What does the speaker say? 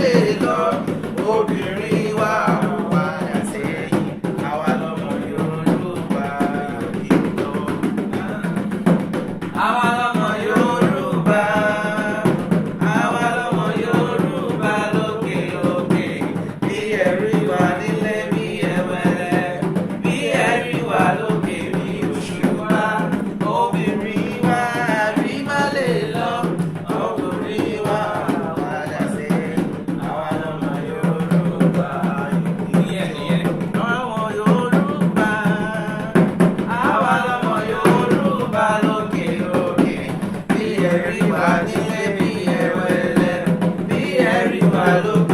lè lọ obìnrin wa ò padà sẹ́yìn àwa lọmọ Yorùbá yóò lọ. Àwa lọmọ Yorùbá, àwa lọmọ Yorùbá lókè òkè, bí ẹ̀rí wà nílé bí ẹ̀wẹ̀rẹ̀, bí ẹ̀rí wà lókè bí òṣùpá. Obìnrin wa rí má lè lọ, ọkùnrin wa padà sẹ́yìn, àwa lọmọ Yorùbá ìyẹn. Àwọn Yorùbá, àwa lọmọ Yorùbá lókè òkè, bí ẹ̀rí wà nílé bí ẹ̀wẹ̀rẹ̀, bí ẹ̀rí wà lókè.